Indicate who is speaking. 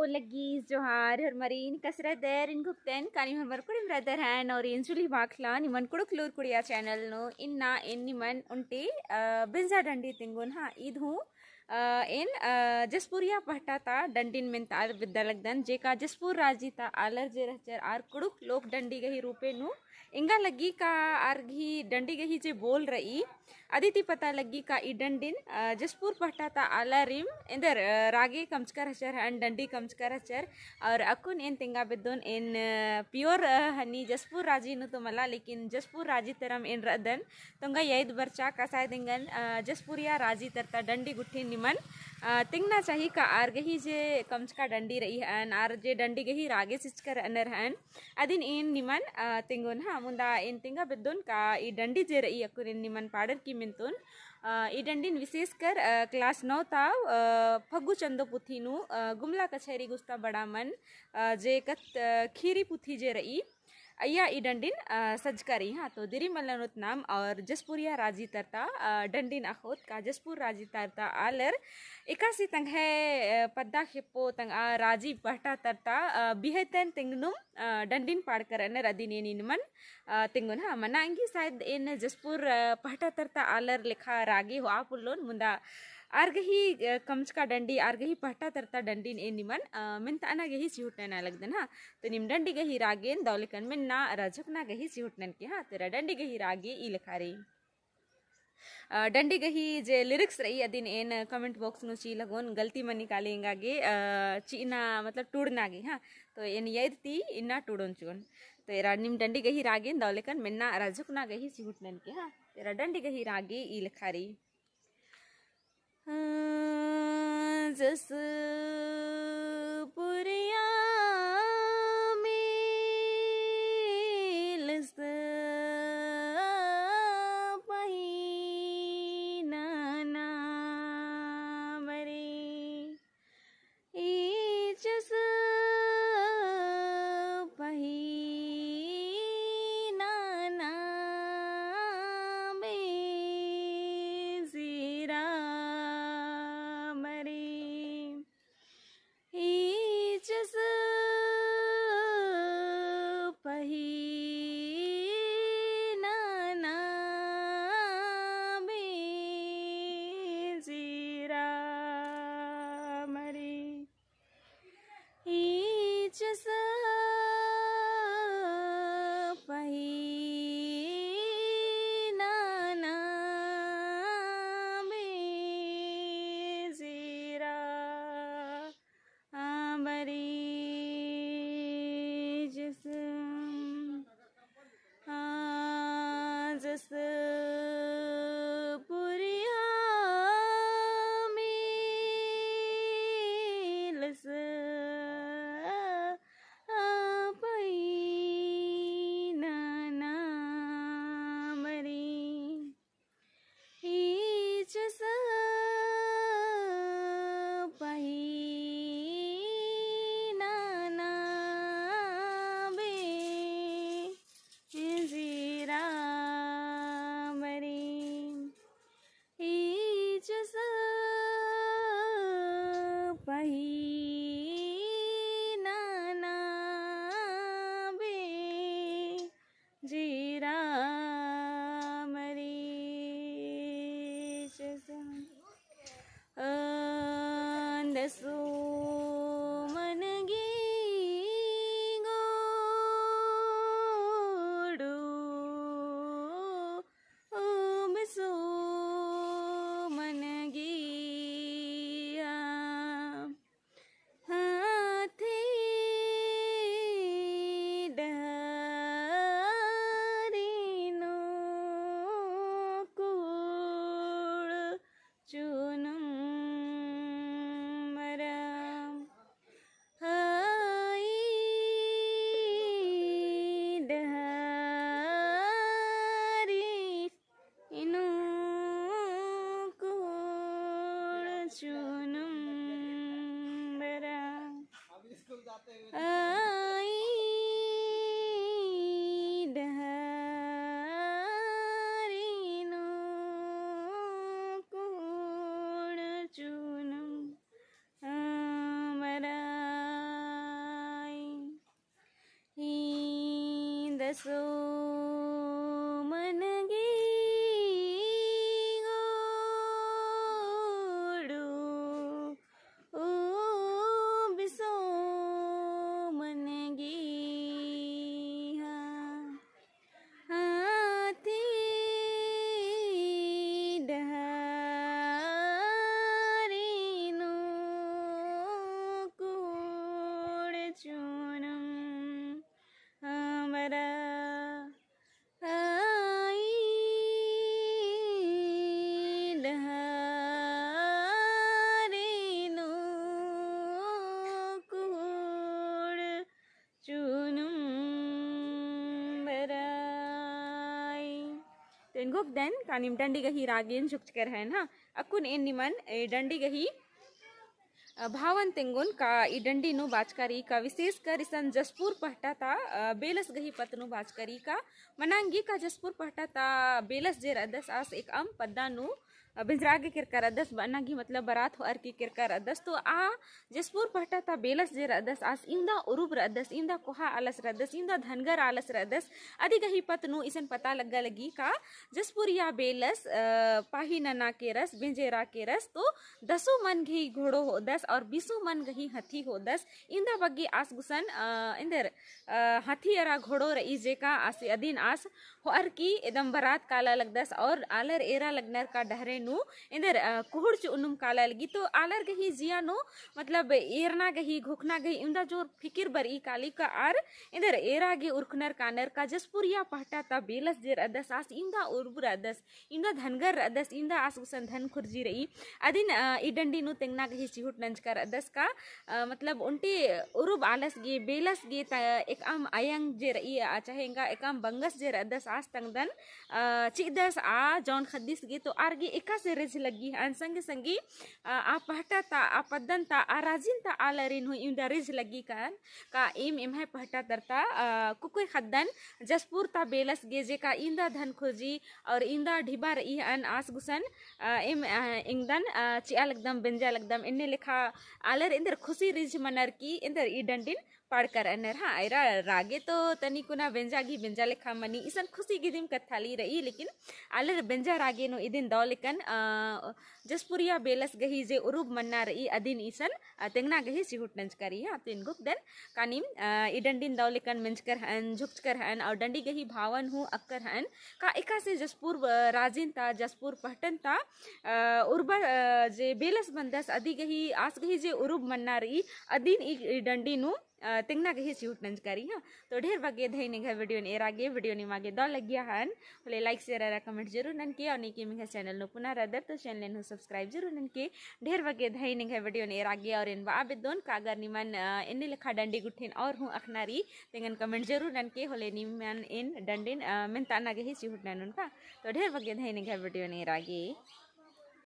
Speaker 1: Olagis Johar, her marine Kasra there in Gupten, Kani Mercury brother hand or Insuli Baklan, Iman Kuduklur Kuria channel no, inna Niman unte, Binza Dandi Tingun ha, idhu. इन जसपुरिया पहटाता डंडिन मिनतार विद्यालगदन जेका जसपुर राजीता आलर जे रहचर are Kurukh लोक डंडी गही रूपे नु इंगा लगी का आरघी डंडी गही जे बोल रही अदिति पता लगी का ई डंडिन जसपुर पहटाता आला रिम इंदर रागे कमचकर हचर हन डंडी कमचकर हचर और अकुन इन तिंगा बिदुन इन प्योर हनी जसपुर राजी नु तो मला लेकिन जसपुर राजी तरम इन रदन तोंगा यद बरचा का सायदिंगन जसपुरिया राजी तरता डंडी गुट्ठी निमन तिंगना चाहिए का आरगही जे कमचका डंडी रही हन आर जे डंडी गही रागे सिचकर अनर हन अदिन इन निमन तिंगुन हा मुंदा इन तिंगा बिदुन का ई डंडी जे रही अकुन इन निमन पाडर की मिंतुन ई डंडिन विशेषकर क्लास 9 ताव फगु चंदो पुथीनु गुमला कछेरी गुस्ता बड़ा मन जे कत खीरी पुथी जे रही अय्या ई डंडिन सजकारी हाँ तो दिरी मल्लनुत नाम और जसपुरिया राजी तरता डंडिन अखोत का जसपुर राजी तरता आलर इकासी तंग है पद्दा खिप्पो तंग राजी पहटा तरता बिहेतन तिंगनुम डंडिन पाड़ कर अनर अदिन निमन तिंगुन हाँ मनाएंगी शायद इन जसपुर पहटा तरता आलर लिखा रागी हो आप लोन मुंदा आरगही कमचका डंडी आरगही पहटा तरता डंडी ए निमन मिनता अना गही सिहुटना लगदन हाँ तो निम डंडी गही रागेन दौलिकन में ना रजकना गही सिहुटनन के हाँ तेरा डंडी गही रागे ई लिखा रही डंडी गही जे लिरिक्स रही अदिन एन कमेंट बॉक्स नु ची लगोन गलती में निकालेंगा गे चीना मतलब टूड़ना गे हाँ तो इन यद ती इन्ना टूड़न चुन तो तेरा निम डंडी गही रागेन दौलिकन मिन्ना रजकना गही सिहुटनन के हाँ तेरा डंडी गही रागे ई लिखा रही जस पुरिया मिलस पहिना ना मरे जस पहिना ना बेजीरा जस पहिना ना बेजीरा मरे जस पहिना ना बेजीरा जस पुरिया मिलस पहिना ना मरे जस पहिना ना बेजीरा मरे जस पहिना ना बेजीरा मरे जस दसो मन गी गोडू बसो मन गिया हाथी डहरीनो कूड़ चुनम चुनम मरा दसो मन गे गोड़ो ओ बिसो मन गे हाथी डहारिनो कोड़ चूनम हमरा आई डहारिनो कोड़ चूनम बराई तो इनको देन कानिम डंडी गही रागेन जुक्चकर है ना अकुन इन निमन डंडी गही भावन तेंगुन का ई डंडी नु बाचकारी का विशेषकर इसन जसपुर पहटा था बेलस गही पतनु बाचकारी का मनांगी का जसपुर पहटा था बेलस जे रदस आस एक अम पद्दा नु बिंजरागे किरकर अदस बनागी मतलब बरात हो अर्की किरकर अदस तो आ जसपुर पहटा था बेलस जे रदस आस इंदा उरुब रदस इंदा कोहा आलस रदस इंदा धनगर आलस रदस अधि गही पतनु इसन पता लगा लगी का जसपुर या बेलस पाही नना के रस बिंजेरा के रस तो 10 मन गही घोड़ो हो 10 और 20 मन गही हाथी हो 10 इंदा बग्गी आस गुसन इंदर हाथी अरा घोड़ो रई जे का आसे अधीन आस हो अर्की एकदम बरात काला लगदस और आलर एरा लगनर का डहरे नु इंदर कुहड़ च उनुम काला लगी तो आलर गही जिया नो मतलब एरना गही घुकना गही इंदा जो फिकिर बर ई काली का आर इंदर एरा गे उर्खनर कानर का जसपुरिया पहटा ता बेलस जेर अदस आस इंदा उर्बुर अदस इंदा धनगर अदस इंदा आस गुसन धन खुरजी रही अदिन ई डंडी नु तेंगना गही चिहुट नंजकर अदस का मतलब उनटे उरुब आलस गे बेलस गे एक आम आयंग जे रही चाहे इंगा एक आम बंगस जेर अदस आस तंगदन चिकदस आ जौन खद्दिस गे तो आर गे एका से रेज लगी अन संगे संगी आ पहटा ता आ पद्दन ता आ राजिन ता आलरिन हो इंदा रेज लगी कान का एम एम है पहटा तरता कुकुई खद्दन जसपुर ता बेलस गे जे का इंदा धन खोजी और इंदा ढिबा रही अन आस गुसन एम इंगदन चिया लगदम बेंजा लगदम इन्ने लिखा आलर इंदर खुशी रिज मनर की इंदर ई डंडिन पढ़कर अनर हाँ एरा रागे तो तनी कुना बेंजागी बेंजा लेखा मनी इसन खुशी गिदिम कथाली रही लेकिन आलर बेंजा रागे नो इदिन दौलिकन जसपुरिया बेलस गही जे उरुब मन्ना रही अदिन इसन तेंगना गही सिहुट नंजकरी हाँ तो इनको देन कानिम इडंडिन दौलिकन मंजकर हन झुककर हन और डंडी गही भावन हूँ अक्कर हन का एका से जसपुर राजिन ता जसपुर पहटन ता उर्बा जे बेलस बंदस अदी गही आस गही जे उरुब मन्ना रही अदिन ई डंडी नु तेंगना गही सिहुट नंजकारी हाँ तो ढेर बगे धई निघा वीडियो ने एरागे वीडियो नि मागे दौ लगिया हन बोले लाइक शेयर और कमेंट जरूर नन के और निके मिघा चैनल नो पुनः रदर तो चैनल नो सब्सक्राइब जरूर नन के ढेर बगे धई निघा वीडियो ने एरागे और इन बा बेदोन कागर निमन इन्ने लेखा डंडी गुठिन और हूँ अखनारी तेंगन कमेंट जरूर नन के होले निमन इन डंडिन मिन ताना गही सिहुट नन का तो ढेर बगे धई निघा वीडियो ने एरागे।